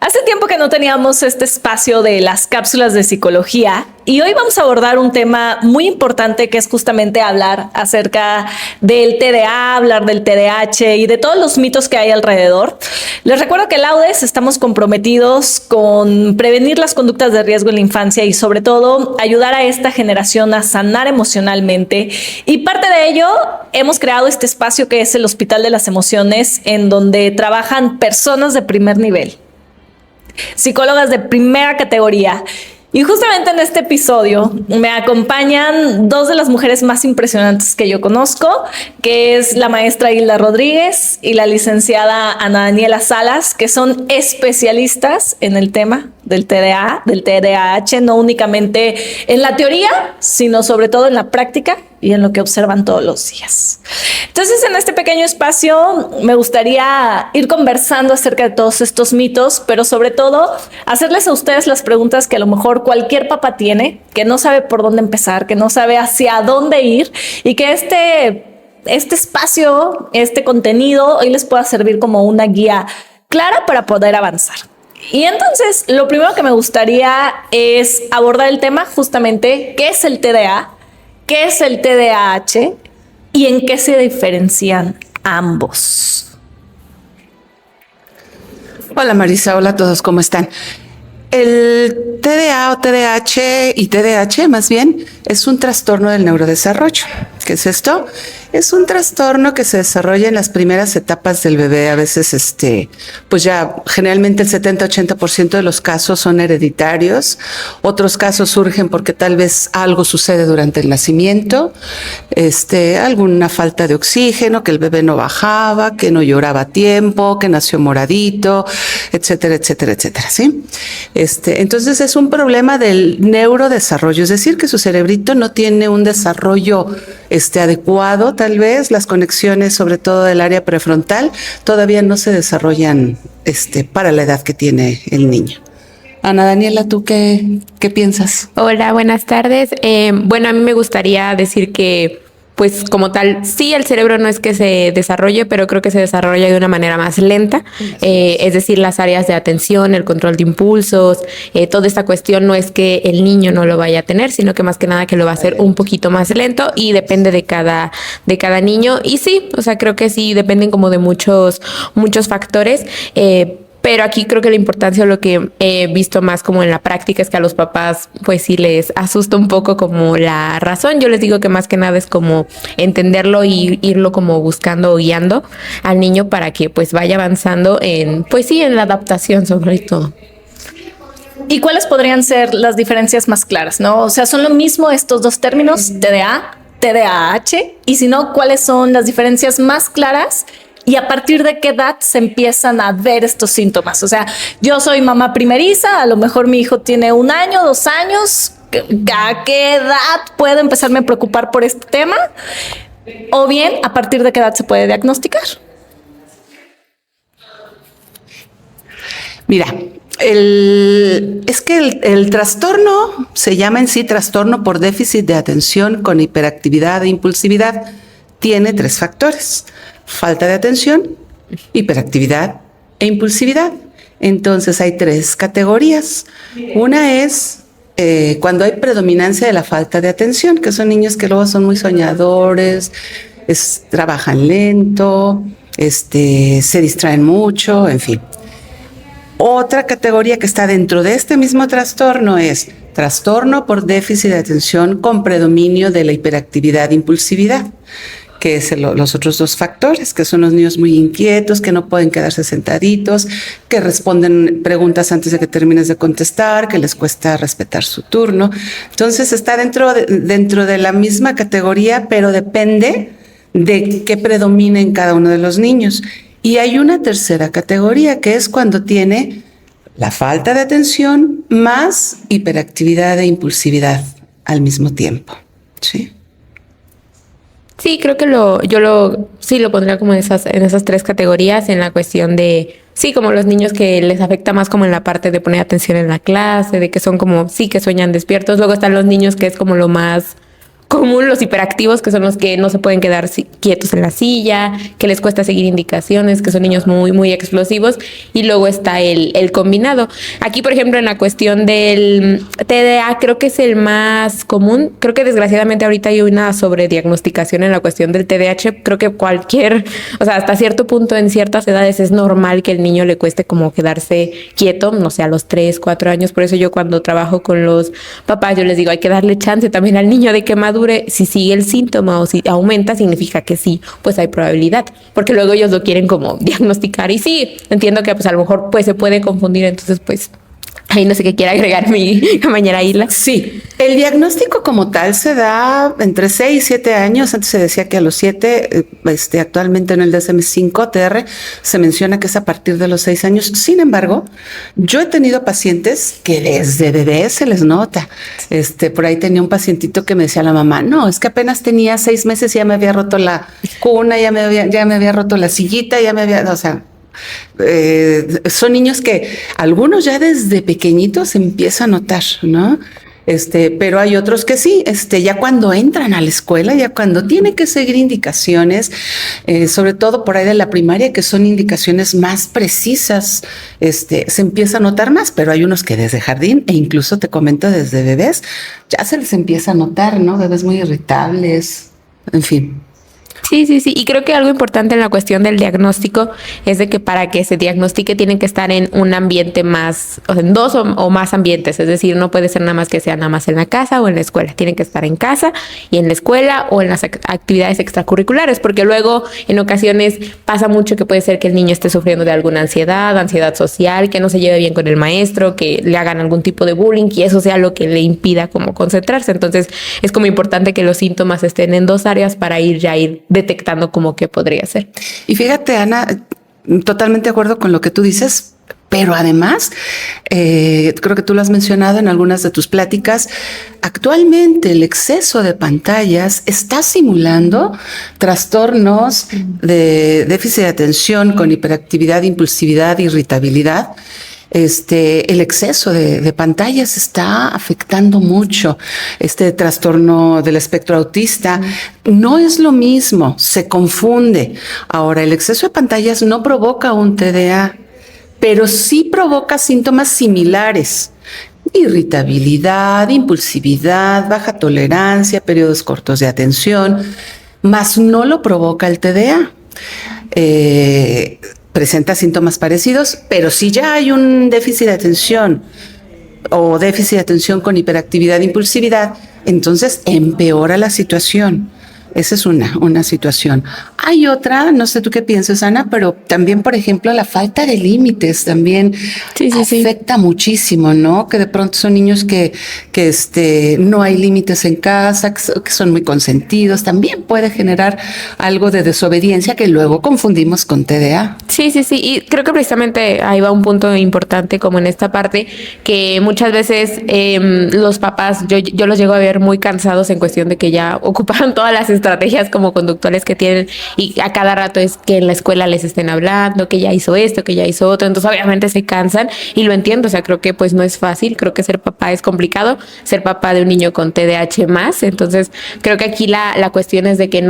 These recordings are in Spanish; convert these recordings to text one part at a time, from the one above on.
Hace tiempo que no teníamos este espacio de las cápsulas de psicología y hoy vamos a abordar un tema muy importante que es justamente hablar acerca del TDA, hablar del TDAH y de todos los mitos que hay alrededor. Les recuerdo que en Laudes estamos comprometidos con prevenir las conductas de riesgo en la infancia y sobre todo ayudar a esta generación a sanar emocionalmente, y parte de ello hemos creado este espacio que es el Hospital de las Emociones, en donde trabajan personas de primer nivel, psicólogas de primera categoría. Y justamente en este episodio me acompañan dos de las mujeres más impresionantes que yo conozco, que es la maestra Hilda Rodríguez y la licenciada Ana Daniela Salas, que son especialistas en el tema del TDA, del TDAH, no únicamente en la teoría, sino sobre todo en la práctica y en lo que observan todos los días. Entonces, en este pequeño espacio me gustaría ir conversando acerca de todos estos mitos, pero sobre todo hacerles a ustedes las preguntas que a lo mejor cualquier papá tiene, que no sabe por dónde empezar, que no sabe hacia dónde ir, y que este espacio, este contenido hoy les pueda servir como una guía clara para poder avanzar. Y entonces, lo primero que me gustaría es abordar el tema justamente, ¿qué es el TDA? ¿Qué es el TDAH? ¿Y en qué se diferencian ambos? Hola Marisa, hola a todos, ¿cómo están? El TDA o TDAH y TDAH más bien es un trastorno del neurodesarrollo. ¿Qué es esto? Es un trastorno que se desarrolla en las primeras etapas del bebé. A veces, pues ya generalmente el 70-80% de los casos son hereditarios. Otros casos surgen porque tal vez algo sucede durante el nacimiento, alguna falta de oxígeno, que el bebé no bajaba, que no lloraba a tiempo, que nació moradito, etcétera, etcétera, etcétera, ¿sí? Entonces es un problema del neurodesarrollo, es decir, que su cerebrito no tiene un desarrollo adecuado. Tal vez las conexiones, sobre todo del área prefrontal, todavía no se desarrollan para la edad que tiene el niño. Ana Daniela, ¿tú qué piensas? Hola, buenas tardes. Bueno, a mí me gustaría decir que, pues como tal, sí, el cerebro no es que se desarrolle, pero creo que se desarrolla de una manera más lenta. Es decir, las áreas de atención, el control de impulsos, toda esta cuestión no es que el niño no lo vaya a tener, sino que más que nada que lo va a hacer un poquito más lento y depende de cada niño. Y sí, o sea, creo que sí dependen como de muchos factores. Pero aquí creo que la importancia, lo que he visto más como en la práctica, es que a los papás pues sí les asusta un poco como la razón. Yo les digo que más que nada es como entenderlo y irlo como buscando o guiando al niño para que pues vaya avanzando en la adaptación sobre todo. ¿Y cuáles podrían ser las diferencias más claras, no? O sea, ¿son lo mismo estos dos términos, TDA, TDAH? Y si no, ¿cuáles son las diferencias más claras? ¿Y a partir de qué edad se empiezan a ver estos síntomas? O sea, yo soy mamá primeriza, a lo mejor mi hijo tiene 1 año, 2 años. ¿A qué edad puedo empezarme a preocupar por este tema? O bien, ¿a partir de qué edad se puede diagnosticar? Mira, es que el trastorno se llama en sí trastorno por déficit de atención con hiperactividad e impulsividad. Tiene 3 factores: falta de atención, hiperactividad e impulsividad. Entonces hay 3 categorías. Una es cuando hay predominancia de la falta de atención, que son niños que luego son muy soñadores, trabajan lento, se distraen mucho, en fin. Otra categoría que está dentro de este mismo trastorno es trastorno por déficit de atención con predominio de la hiperactividad e impulsividad, que es los otros 2 factores, que son los niños muy inquietos, que no pueden quedarse sentaditos, que responden preguntas antes de que termines de contestar, que les cuesta respetar su turno. Entonces está dentro de la misma categoría, pero depende de qué predomina en cada uno de los niños. Y hay una tercera categoría, que es cuando tiene la falta de atención más hiperactividad e impulsividad al mismo tiempo, ¿sí? Sí, creo que sí lo pondría como en esas 3 categorías, en la cuestión de, sí, como los niños que les afecta más como en la parte de poner atención en la clase, de que son como, sí, que sueñan despiertos. Luego están los niños que es como lo más común los hiperactivos, que son los que no se pueden quedar quietos en la silla, que les cuesta seguir indicaciones, que son niños muy, muy explosivos, y luego está el combinado. Aquí, por ejemplo, en la cuestión del TDA, creo que es el más común. Creo que desgraciadamente ahorita hay una sobrediagnosticación en la cuestión del TDAH. Creo que hasta cierto punto en ciertas edades es normal que el niño le cueste como quedarse quieto, no sé, a los 3, 4 años. Por eso yo cuando trabajo con los papás, yo les digo, hay que darle chance también al niño de que madure. Si sigue el síntoma o si aumenta, significa que sí, pues hay probabilidad, porque luego ellos lo quieren como diagnosticar, y sí, entiendo que pues a lo mejor pues se puede confundir, entonces pues ahí no sé qué quiere agregar mi compañera Isla. Sí, el diagnóstico como tal se da entre 6 y 7 años. Antes se decía que a los 7, actualmente en el DSM-5 TR se menciona que es a partir de los 6 años. Sin embargo, yo he tenido pacientes que desde bebés se les nota. Por ahí tenía un pacientito que me decía a la mamá, no, es que apenas tenía 6 meses y ya me había roto la cuna, ya me había roto la sillita, o sea, son niños que algunos ya desde pequeñitos se empieza a notar, ¿no? Pero hay otros que sí, ya cuando entran a la escuela, ya cuando tienen que seguir indicaciones, sobre todo por ahí de la primaria, que son indicaciones más precisas, se empieza a notar más, pero hay unos que desde jardín, e incluso te comento desde bebés, ya se les empieza a notar, ¿no? Bebés muy irritables, en fin. Sí. Y creo que algo importante en la cuestión del diagnóstico es de que para que se diagnostique tienen que estar en un ambiente más, o sea, en 2 o más ambientes. Es decir, no puede ser nada más que sea nada más en la casa o en la escuela. Tienen que estar en casa y en la escuela o en las actividades extracurriculares, porque luego en ocasiones pasa mucho que puede ser que el niño esté sufriendo de alguna ansiedad social, que no se lleve bien con el maestro, que le hagan algún tipo de bullying y eso sea lo que le impida como concentrarse. Entonces es como importante que los síntomas estén en 2 áreas para ir detectando como que podría ser. Y fíjate, Ana, totalmente de acuerdo con lo que tú dices, pero además, creo que tú lo has mencionado en algunas de tus pláticas, actualmente el exceso de pantallas está simulando trastornos de déficit de atención con hiperactividad, impulsividad, irritabilidad. El exceso de pantallas está afectando mucho este trastorno del espectro autista. No es lo mismo, se confunde. Ahora, el exceso de pantallas no provoca un TDA, pero sí provoca síntomas similares: irritabilidad, impulsividad, baja tolerancia, periodos cortos de atención, mas no lo provoca el TDA. Presenta síntomas parecidos, pero si ya hay un déficit de atención o déficit de atención con hiperactividad e impulsividad, entonces empeora la situación. Esa es una situación. Hay otra, no sé tú qué piensas, Ana, pero también, por ejemplo, la falta de límites también afecta muchísimo, ¿no? Que de pronto son niños que no hay límites en casa, que son muy consentidos. También puede generar algo de desobediencia que luego confundimos con TDA. Sí. Y creo que precisamente ahí va un punto importante como en esta parte, que muchas veces los papás, yo los llego a ver muy cansados en cuestión de que ya ocuparon todas las estrategias como conductuales que tienen, y a cada rato es que en la escuela les estén hablando, que ya hizo esto, que ya hizo otro, entonces obviamente se cansan, y lo entiendo, o sea, creo que pues no es fácil, creo que ser papá es complicado, ser papá de un niño con TDAH más, entonces creo que aquí la cuestión es de que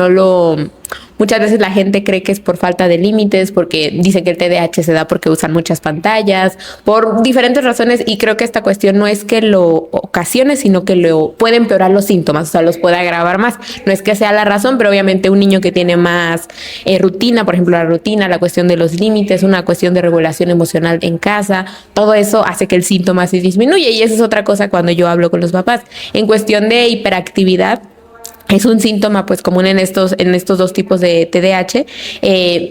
muchas veces la gente cree que es por falta de límites, porque dicen que el TDAH se da porque usan muchas pantallas, por diferentes razones, y creo que esta cuestión no es que lo ocasione, sino que lo puede empeorar los síntomas, o sea, los puede agravar más. No es que sea la razón, pero obviamente un niño que tiene más rutina, por ejemplo, la cuestión de los límites, una cuestión de regulación emocional en casa, todo eso hace que el síntoma se disminuya, y esa es otra cosa cuando yo hablo con los papás. En cuestión de hiperactividad, es un síntoma pues común en estos 2 tipos de TDAH,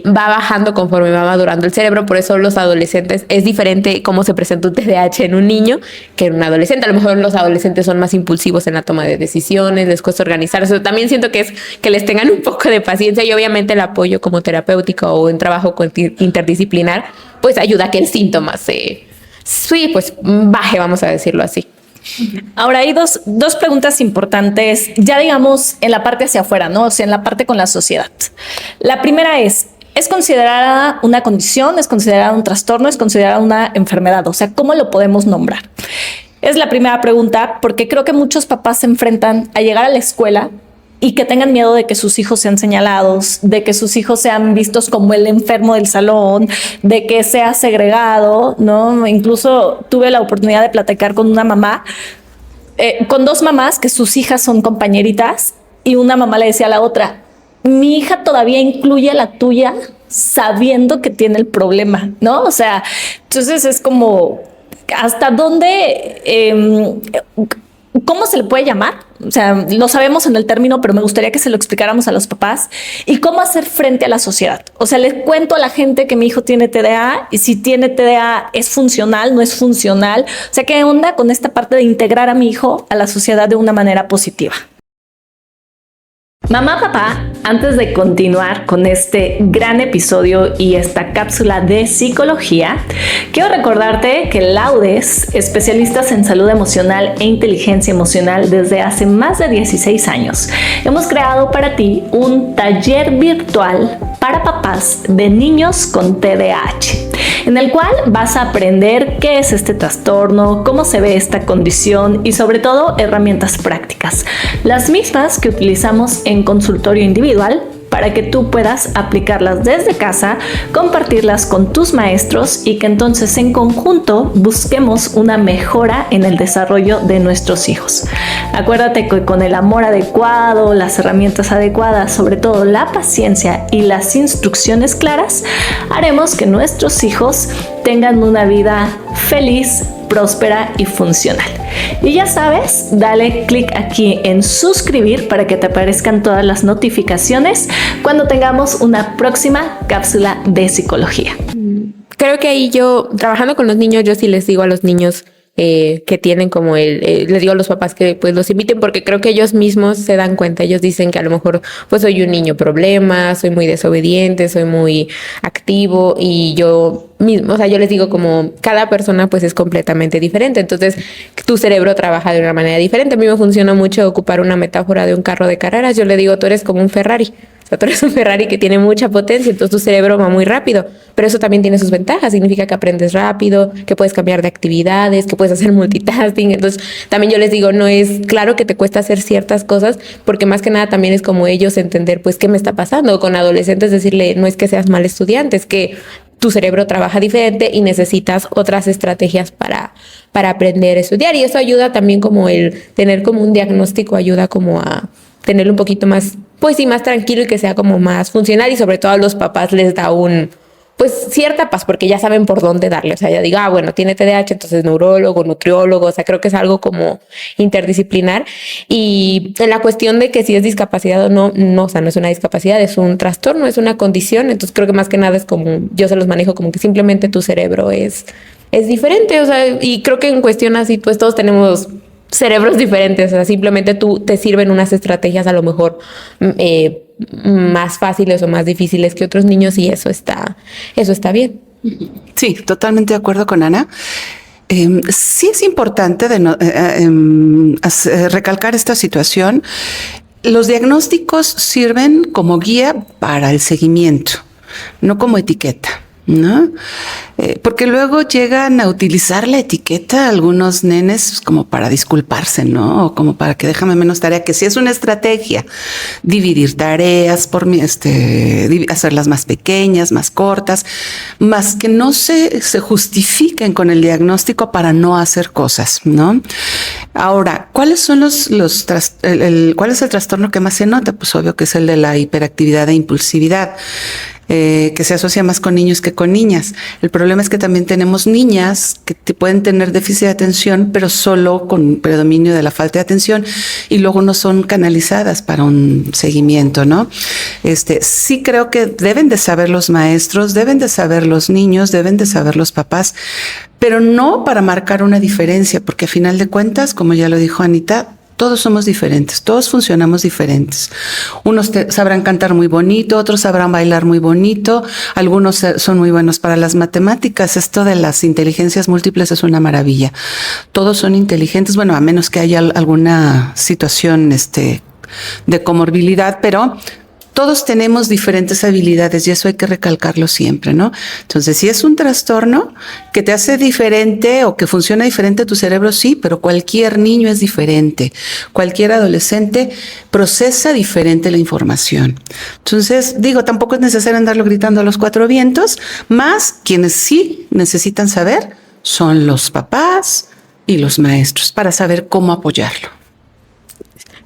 va bajando conforme va madurando el cerebro, por eso los adolescentes es diferente cómo se presenta un TDAH en un niño que en un adolescente. A lo mejor los adolescentes son más impulsivos en la toma de decisiones, les cuesta organizarse. También siento que es que les tengan un poco de paciencia, y obviamente el apoyo como terapéutico o en trabajo interdisciplinar pues ayuda a que el síntoma pues baje, vamos a decirlo así. Ahora hay dos preguntas importantes, ya digamos en la parte hacia afuera, ¿no? O sea, en la parte con la sociedad. La primera ¿es considerada una condición? ¿Es considerada un trastorno? ¿Es considerada una enfermedad? O sea, ¿cómo lo podemos nombrar? Es la primera pregunta, porque creo que muchos papás se enfrentan a llegar a la escuela y que tengan miedo de que sus hijos sean señalados, de que sus hijos sean vistos como el enfermo del salón, de que sea segregado, ¿no? Incluso tuve la oportunidad de platicar con una mamá, con dos mamás que sus hijas son compañeritas, y una mamá le decía a la otra: mi hija todavía incluye a la tuya sabiendo que tiene el problema, ¿no? O sea, entonces es como, ¿hasta dónde... ¿cómo se le puede llamar? O sea, lo sabemos en el término, pero me gustaría que se lo explicáramos a los papás. ¿Y cómo hacer frente a la sociedad? O sea, les cuento a la gente que mi hijo tiene TDA, y si tiene TDA, ¿es funcional? ¿No es funcional? O sea, ¿qué onda con esta parte de integrar a mi hijo a la sociedad de una manera positiva? Mamá, papá, antes de continuar con este gran episodio y esta cápsula de psicología, quiero recordarte que Laudes, especialistas en salud emocional e inteligencia emocional desde hace más de 16 años, hemos creado para ti un taller virtual para papás de niños con TDAH, en el cual vas a aprender qué es este trastorno, cómo se ve esta condición y sobre todo herramientas prácticas, las mismas que utilizamos en consultorio individual, para que tú puedas aplicarlas desde casa, compartirlas con tus maestros y que entonces en conjunto busquemos una mejora en el desarrollo de nuestros hijos. Acuérdate que con el amor adecuado, las herramientas adecuadas, sobre todo la paciencia y las instrucciones claras, haremos que nuestros hijos tengan una vida feliz, próspera y funcional. Y ya sabes, dale clic aquí en suscribir para que te aparezcan todas las notificaciones cuando tengamos una próxima cápsula de psicología. Creo que ahí yo, trabajando con los niños, yo sí les digo a los niños que tienen como les digo a los papás que pues los inviten, porque creo que ellos mismos se dan cuenta, ellos dicen que a lo mejor pues soy un niño problema, soy muy desobediente, soy muy activo, y yo mismo, o sea, yo les digo como cada persona pues es completamente diferente, entonces tu cerebro trabaja de una manera diferente. A mí me funciona mucho ocupar una metáfora de un carro de carreras. Yo le digo, tú eres como un Ferrari. O sea, tú eres un Ferrari que tiene mucha potencia, entonces tu cerebro va muy rápido, pero eso también tiene sus ventajas. Significa que aprendes rápido, que puedes cambiar de actividades, que puedes hacer multitasking. Entonces también yo les digo, no es claro que te cuesta hacer ciertas cosas, porque más que nada también es como ellos entender pues qué me está pasando. Con adolescentes decirle, no es que seas mal estudiante, es que tu cerebro trabaja diferente y necesitas otras estrategias para aprender a estudiar. Y eso ayuda también, como el tener como un diagnóstico ayuda como a tenerlo un poquito más, pues sí, más tranquilo, y que sea como más funcional, y sobre todo a los papás les da pues cierta paz, porque ya saben por dónde darle. O sea, ya digo, bueno, tiene TDAH, entonces neurólogo, nutriólogo. O sea, creo que es algo como interdisciplinar. Y en la cuestión de que si es discapacidad o no, o sea, no es una discapacidad, es un trastorno, es una condición. Entonces creo que más que nada es como, yo se los manejo como que simplemente tu cerebro es diferente. O sea, y creo que en cuestión así, pues todos tenemos cerebros diferentes. O sea, simplemente tú te sirven unas estrategias a lo mejor más fáciles o más difíciles que otros niños, y eso está bien. Sí, totalmente de acuerdo con Ana. Sí es importante recalcar esta situación. Los diagnósticos sirven como guía para el seguimiento, no como etiqueta, ¿no? Porque luego llegan a utilizar la etiqueta algunos nenes como para disculparse, ¿no? O como para que déjame menos tarea, que sí es una estrategia, dividir tareas por hacerlas más pequeñas, más cortas, más que no se justifiquen con el diagnóstico para no hacer cosas, ¿no? Ahora, ¿cuáles son cuál es el trastorno que más se nota? Pues obvio que es el de la hiperactividad e impulsividad. Que se asocia más con niños que con niñas. El problema es que también tenemos niñas que pueden tener déficit de atención, pero solo con predominio de la falta de atención, y luego no son canalizadas para un seguimiento, ¿no? Sí creo que deben de saber los maestros, deben de saber los niños, deben de saber los papás, pero no para marcar una diferencia, porque a final de cuentas, como ya lo dijo Anita, todos somos diferentes, todos funcionamos diferentes. Unos sabrán cantar muy bonito, otros sabrán bailar muy bonito, algunos son muy buenos para las matemáticas. Esto de las inteligencias múltiples es una maravilla. Todos son inteligentes, bueno, a menos que haya alguna situación de comorbilidad, pero todos tenemos diferentes habilidades y eso hay que recalcarlo siempre, ¿no? Entonces, si es un trastorno que te hace diferente o que funciona diferente tu cerebro, sí, pero cualquier niño es diferente. Cualquier adolescente procesa diferente la información. Entonces, digo, tampoco es necesario andarlo gritando a los cuatro vientos, más quienes sí necesitan saber son los papás y los maestros para saber cómo apoyarlo.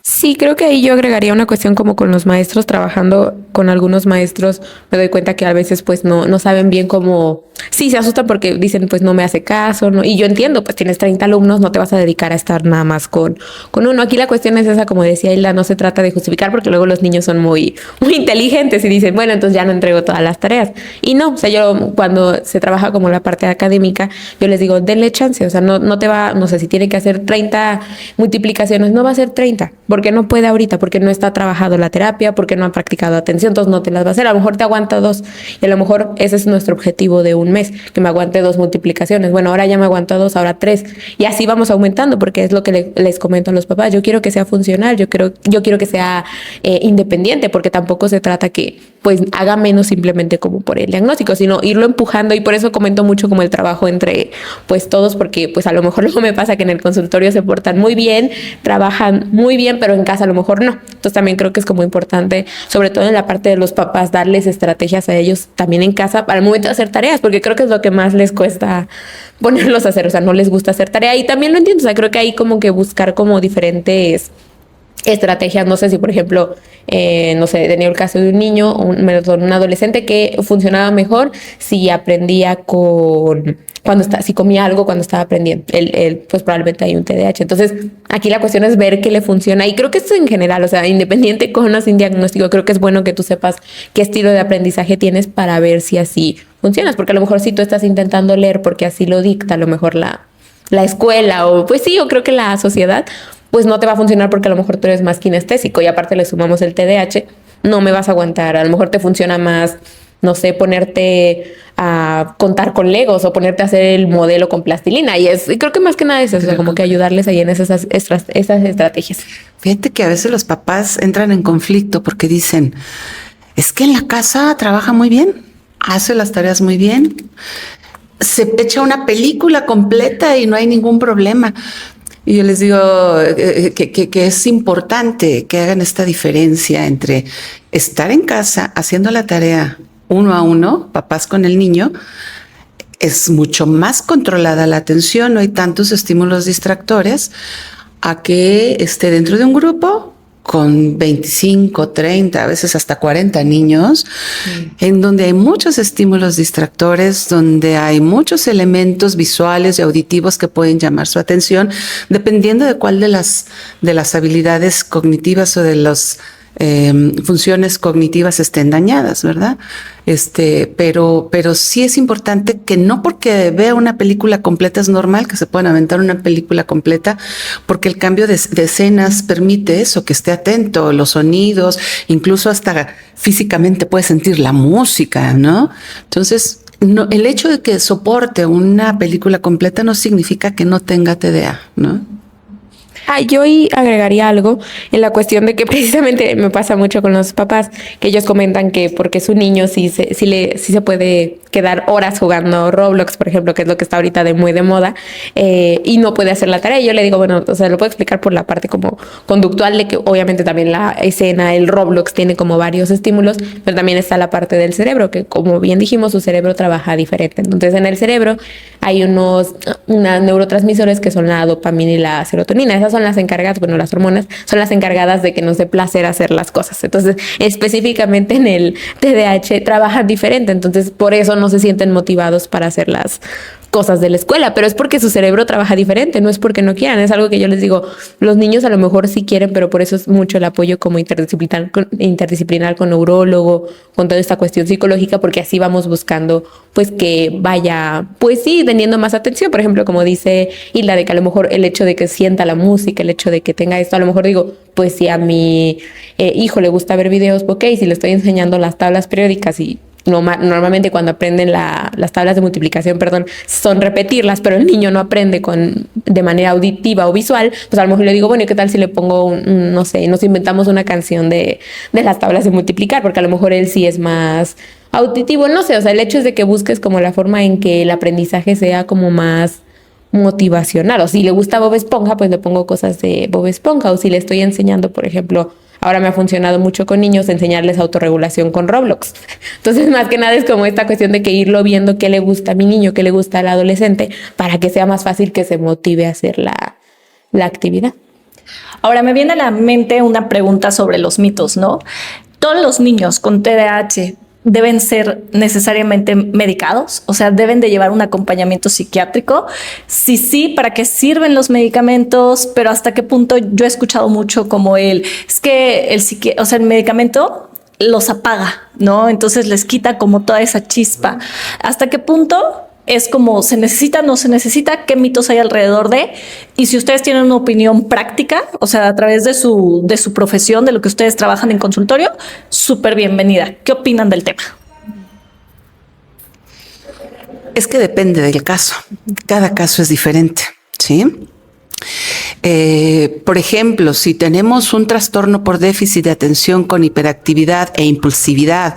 Sí, creo que ahí yo agregaría una cuestión como con los maestros, trabajando con algunos maestros, me doy cuenta que a veces pues no saben bien cómo, sí, se asustan porque dicen pues no me hace caso, ¿no? Y yo entiendo, pues tienes 30 alumnos, no te vas a dedicar a estar nada más con uno. Aquí la cuestión es esa, como decía Hilda, no se trata de justificar porque luego los niños son muy inteligentes y dicen, bueno, entonces ya no entrego todas las tareas. Y no, o sea, yo cuando se trabaja como la parte académica, yo les digo, denle chance, o sea, no te va, no sé, si tiene que hacer 30 multiplicaciones, no va a ser 30, porque no puede ahorita, porque no está trabajado la terapia, porque no ha practicado atención, entonces no te las va a hacer. A lo mejor te aguanta 2 y a lo mejor ese es nuestro objetivo de un mes, que me aguante 2 multiplicaciones. Bueno, ahora ya me aguanto 2, ahora 3 y así vamos aumentando, porque es lo que les comento a los papás. Yo quiero que sea funcional, yo quiero que sea independiente, porque tampoco se trata que pues haga menos simplemente como por el diagnóstico, sino irlo empujando. Y por eso comento mucho como el trabajo entre pues todos, porque pues a lo mejor luego me pasa que en el consultorio se portan muy bien, trabajan muy bien, pero en casa a lo mejor no. Entonces también creo que es como importante, sobre todo en la parte de los papás, darles estrategias a ellos también en casa para el momento de hacer tareas, porque creo que es lo que más les cuesta ponerlos a hacer, o sea, no les gusta hacer tarea. Y también lo entiendo, o sea, creo que hay como que buscar como diferentes estrategias. No sé si, por ejemplo, no sé, tenía el caso de un niño, un adolescente que funcionaba mejor si aprendía si comía algo cuando estaba aprendiendo. Él pues probablemente hay un TDAH. Entonces, aquí la cuestión es ver qué le funciona. Y creo que esto en general, o sea, independiente con o sin diagnóstico, creo que es bueno que tú sepas qué estilo de aprendizaje tienes para ver si así funcionas. Porque a lo mejor si tú estás intentando leer porque así lo dicta, a lo mejor la escuela o pues sí, o creo que la sociedad, pues no te va a funcionar porque a lo mejor tú eres más kinestésico y aparte le sumamos el TDAH, no me vas a aguantar. A lo mejor te funciona más, no sé, ponerte a contar con Legos o ponerte a hacer el modelo con plastilina. Y creo que más que nada es eso, o sea, como que ayudarles ahí en esas estrategias. Fíjate que a veces los papás entran en conflicto porque dicen, es que en la casa trabaja muy bien, hace las tareas muy bien, se echa una película completa y no hay ningún problema. Y yo les digo que es importante que hagan esta diferencia entre estar en casa haciendo la tarea uno a uno, papás con el niño, es mucho más controlada la atención, no hay tantos estímulos distractores, a que esté dentro de un grupo con 25, 30, a veces hasta 40 niños, en donde hay muchos estímulos distractores, donde hay muchos elementos visuales y auditivos que pueden llamar su atención, dependiendo de cuál de las habilidades cognitivas o de las funciones cognitivas estén dañadas, ¿verdad? Pero sí es importante que no porque vea una película completa es normal que se puedan aventar una película completa, porque el cambio de escenas permite eso, que esté atento, los sonidos, incluso hasta físicamente puede sentir la música, ¿no? Entonces, el hecho de que soporte una película completa no significa que no tenga TDA, ¿no? Yo ahí agregaría algo en la cuestión de que precisamente me pasa mucho con los papás, que ellos comentan que porque su niño sí se puede quedar horas jugando Roblox, por ejemplo, que es lo que está ahorita muy de moda, y no puede hacer la tarea. Y yo le digo, bueno, o sea, lo puedo explicar por la parte como conductual de que obviamente también la escena, el Roblox tiene como varios estímulos, pero también está la parte del cerebro, que como bien dijimos, su cerebro trabaja diferente. Entonces en el cerebro hay unos neurotransmisores que son la dopamina y la serotonina. Esas son las encargadas, bueno, las hormonas son las encargadas de que nos dé placer hacer las cosas. Entonces, específicamente en el TDAH trabajan diferente. Entonces, por eso no se sienten motivados para hacer las cosas de la escuela, pero es porque su cerebro trabaja diferente, no es porque no quieran. Es algo que yo les digo, los niños a lo mejor sí quieren, pero por eso es mucho el apoyo como interdisciplinar con neurólogo, con toda esta cuestión psicológica, porque así vamos buscando pues que vaya, pues sí, teniendo más atención. Por ejemplo, como dice Hilda, de que a lo mejor el hecho de que sienta la música, el hecho de que tenga esto, a lo mejor digo, pues si a mi hijo le gusta ver videos, ok, si le estoy enseñando las tablas periódicas y normalmente cuando aprenden las tablas de multiplicación, perdón, son repetirlas, pero el niño no aprende de manera auditiva o visual, pues a lo mejor le digo, bueno, ¿y qué tal si le pongo, no sé, nos inventamos una canción de las tablas de multiplicar? Porque a lo mejor él sí es más auditivo, no sé, o sea, el hecho es de que busques como la forma en que el aprendizaje sea como más motivacional, o si le gusta Bob Esponja, pues le pongo cosas de Bob Esponja, o si le estoy enseñando, por ejemplo, ahora me ha funcionado mucho con niños enseñarles autorregulación con Roblox. Entonces, más que nada es como esta cuestión de que irlo viendo qué le gusta a mi niño, qué le gusta al adolescente, para que sea más fácil que se motive a hacer la actividad. Ahora me viene a la mente una pregunta sobre los mitos, ¿no? ¿Todos los niños con TDAH deben ser necesariamente medicados? O sea, ¿deben de llevar un acompañamiento psiquiátrico? Si sí, ¿para qué sirven los medicamentos? Pero ¿hasta qué punto? Yo he escuchado mucho como es que el medicamento los apaga, ¿no? Entonces les quita como toda esa chispa. ¿Hasta qué punto es como se necesita, no se necesita? ¿Qué mitos hay alrededor de? Y si ustedes tienen una opinión práctica, o sea, a través de su profesión, de lo que ustedes trabajan en consultorio, súper bienvenida. ¿Qué opinan del tema? Es que depende del caso. Cada caso es diferente, ¿sí? Por ejemplo, si tenemos un trastorno por déficit de atención con hiperactividad e impulsividad,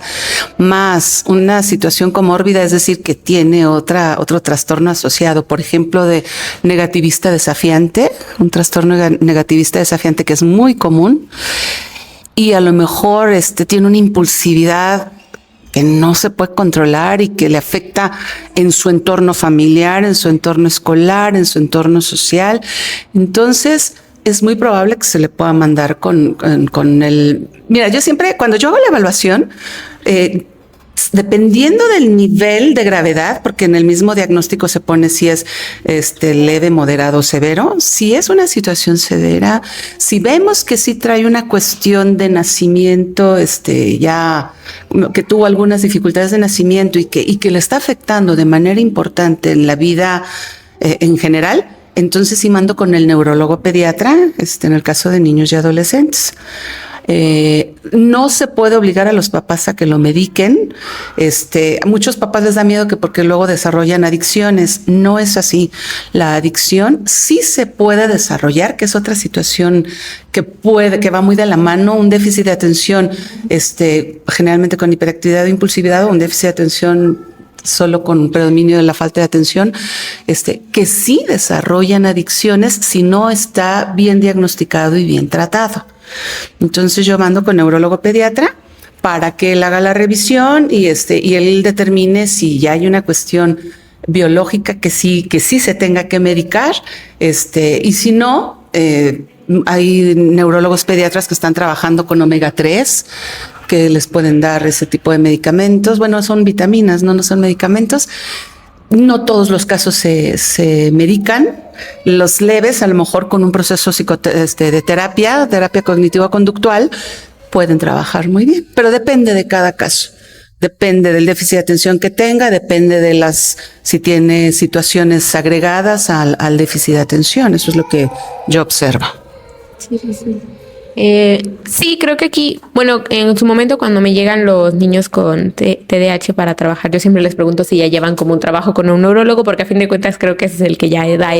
más una situación comórbida, es decir, que tiene otro trastorno asociado, por ejemplo, de negativista desafiante, un trastorno negativista desafiante que es muy común, y a lo mejor tiene una impulsividad que no se puede controlar y que le afecta en su entorno familiar, en su entorno escolar, en su entorno social. Entonces, es muy probable que se le pueda mandar con el... Mira, yo siempre, cuando yo hago la evaluación, dependiendo del nivel de gravedad, porque en el mismo diagnóstico se pone si es leve, moderado o severo, si es una situación severa, si vemos que sí trae una cuestión de nacimiento, ya que tuvo algunas dificultades de nacimiento y que le está afectando de manera importante en la vida en general, entonces sí mando con el neurólogo pediatra, en el caso de niños y adolescentes. No se puede obligar a los papás a que lo mediquen. A muchos papás les da miedo que porque luego desarrollan adicciones. No es así. La adicción sí se puede desarrollar, que es otra situación que va muy de la mano. Un déficit de atención, generalmente con hiperactividad o impulsividad, o un déficit de atención solo con predominio de la falta de atención, que sí desarrollan adicciones si no está bien diagnosticado y bien tratado. Entonces yo mando con neurólogo pediatra para que él haga la revisión y él determine si ya hay una cuestión biológica que sí se tenga que medicar, y si no, hay neurólogos pediatras que están trabajando con omega 3 que les pueden dar ese tipo de medicamentos. Bueno, son vitaminas, no son medicamentos. No todos los casos se medican. Los leves, a lo mejor con un proceso de terapia cognitivo-conductual, pueden trabajar muy bien, pero depende de cada caso. Depende del déficit de atención que tenga, depende de si tiene situaciones agregadas al déficit de atención. Eso es lo que yo observo. Sí. Sí, creo que aquí, bueno, en su momento cuando me llegan los niños con TDAH para trabajar, yo siempre les pregunto si ya llevan como un trabajo con un neurólogo, porque a fin de cuentas creo que ese es el que ya da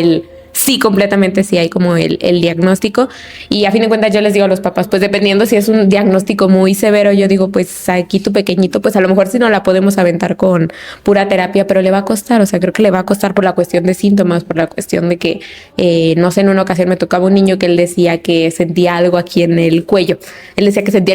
sí, completamente sí hay como el diagnóstico. Y a fin de cuentas yo les digo a los papás, pues dependiendo si es un diagnóstico muy severo, yo digo, pues aquí tu pequeñito, pues a lo mejor si no la podemos aventar con pura terapia, pero le va a costar, o sea, creo que le va a costar por la cuestión de síntomas, por la cuestión de que, no sé, en una ocasión me tocaba un niño que él decía que sentía algo aquí en el cuello. Él decía que sentía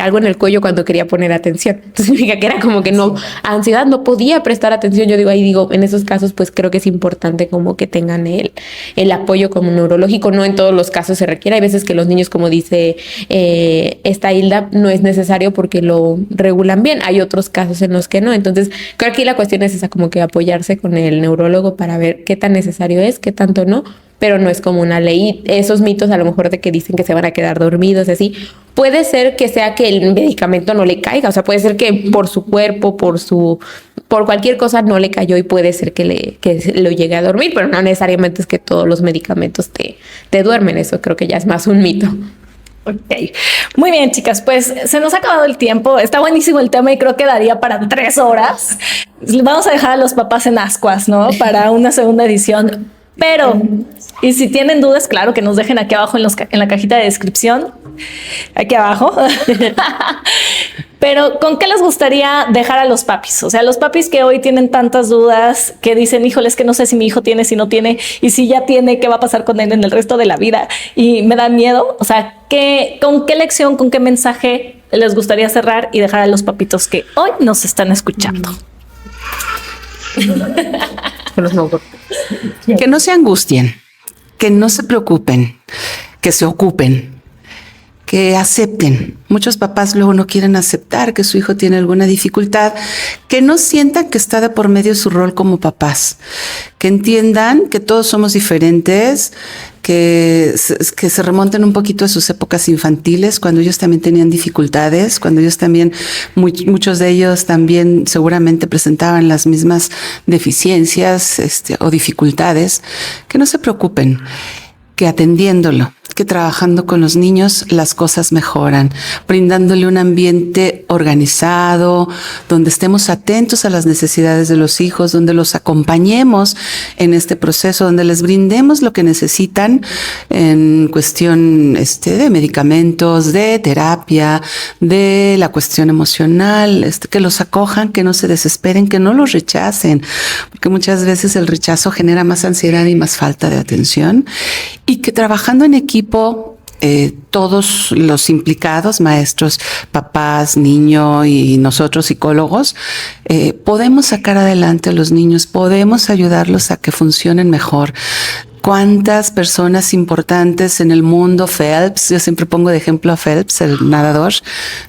algo en el cuello cuando quería poner atención. Entonces significa que era como que no, ansiedad, no podía prestar atención. Yo digo, en esos casos, pues creo que es importante como que tengan el apoyo como neurológico. No en todos los casos se requiere. Hay veces que los niños, como dice esta Hilda, no es necesario porque lo regulan bien. Hay otros casos en los que no. Entonces, creo que aquí la cuestión es esa, como que apoyarse con el neurólogo para ver qué tan necesario es, qué tanto no, pero no es como una ley. Esos mitos a lo mejor de que dicen que se van a quedar dormidos, así, puede ser que sea que el medicamento no le caiga, o sea, puede ser que por su cuerpo, por cualquier cosa no le cayó y puede ser que lo llegue a dormir, pero no necesariamente es que todos los medicamentos te duermen. Eso creo que ya es más un mito. Ok, muy bien, chicas, pues se nos ha acabado el tiempo. Está buenísimo el tema y creo que daría para 3 horas. Vamos a dejar a los papás en ascuas, ¿no? Para una segunda edición. Pero, y si tienen dudas, claro que nos dejen aquí abajo en la cajita de descripción. Aquí abajo. Pero, ¿con qué les gustaría dejar a los papis? O sea, los papis que hoy tienen tantas dudas, que dicen, híjole, es que no sé si mi hijo tiene, si no tiene, y si ya tiene, ¿qué va a pasar con él en el resto de la vida? Y me da miedo. O sea, ¿con qué lección, con qué mensaje les gustaría cerrar y dejar a los papitos que hoy nos están escuchando? Que no se angustien, que no se preocupen, que se ocupen, que acepten. Muchos papás luego no quieren aceptar que su hijo tiene alguna dificultad, que no sientan que está de por medio su rol como papás, que entiendan que todos somos diferentes, que se remonten un poquito a sus épocas infantiles, cuando ellos también tenían dificultades, cuando ellos también, muchos de ellos también seguramente presentaban las mismas deficiencias o dificultades, que no se preocupen, que atendiéndolo, que trabajando con los niños las cosas mejoran, brindándole un ambiente organizado, donde estemos atentos a las necesidades de los hijos, donde los acompañemos en este proceso, donde les brindemos lo que necesitan en cuestión de medicamentos, de terapia, de la cuestión emocional, que los acojan, que no se desesperen, que no los rechacen, porque muchas veces el rechazo genera más ansiedad y más falta de atención, y que trabajando en equipo, todos los implicados, maestros, papás, niño y nosotros psicólogos, podemos sacar adelante a los niños, podemos ayudarlos a que funcionen mejor. ¿Cuántas personas importantes en el mundo? Phelps, yo siempre pongo de ejemplo a Phelps, el nadador,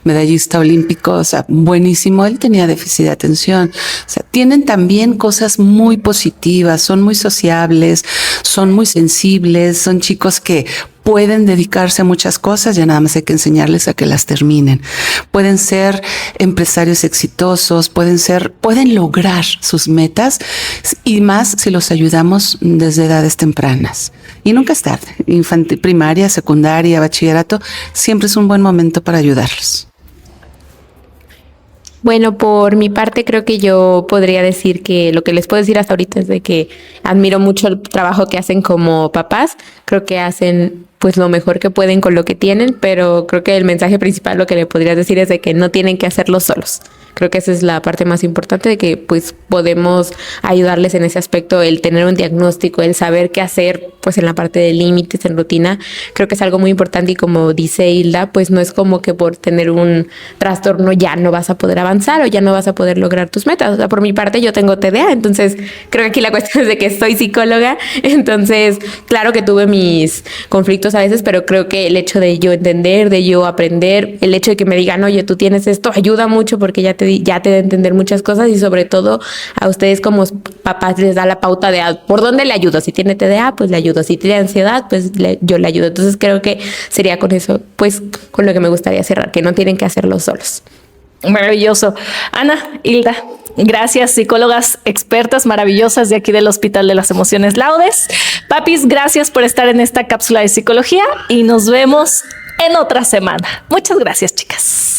medallista olímpico, o sea, buenísimo, él tenía déficit de atención. O sea, tienen también cosas muy positivas, son muy sociables, son muy sensibles, son chicos que pueden dedicarse a muchas cosas, ya nada más hay que enseñarles a que las terminen. Pueden ser empresarios exitosos, pueden lograr sus metas, y más si los ayudamos desde edades tempranas. Y nunca es tarde. Infantil, primaria, secundaria, bachillerato, siempre es un buen momento para ayudarlos. Bueno, por mi parte creo que yo podría decir que lo que les puedo decir hasta ahorita es de que admiro mucho el trabajo que hacen como papás. Creo que hacen pues lo mejor que pueden con lo que tienen, pero creo que el mensaje principal, lo que le podría decir es de que no tienen que hacerlo solos. Creo que esa es la parte más importante, de que pues podemos ayudarles en ese aspecto, el tener un diagnóstico, el saber qué hacer pues en la parte de límites, en rutina. Creo que es algo muy importante, y como dice Hilda, pues no es como que por tener un trastorno ya no vas a poder avanzar o ya no vas a poder lograr tus metas. O sea, por mi parte yo tengo TDA, entonces creo que aquí la cuestión es de que soy psicóloga, entonces claro que tuve mis conflictos a veces, pero creo que el hecho de yo entender, de yo aprender, el hecho de que me digan, oye, tú tienes esto, ayuda mucho, porque ya te da a entender muchas cosas, y sobre todo a ustedes como papás les da la pauta de por dónde le ayudo. Si tiene TDA, pues le ayudo. Si tiene ansiedad, pues yo le ayudo. Entonces creo que sería con eso, pues con lo que me gustaría cerrar, que no tienen que hacerlo solos. Maravilloso. Ana, Hilda, gracias, psicólogas expertas maravillosas de aquí del Hospital de las Emociones Laudes. Papis, gracias por estar en esta cápsula de psicología y nos vemos en otra semana. Muchas gracias, chicas.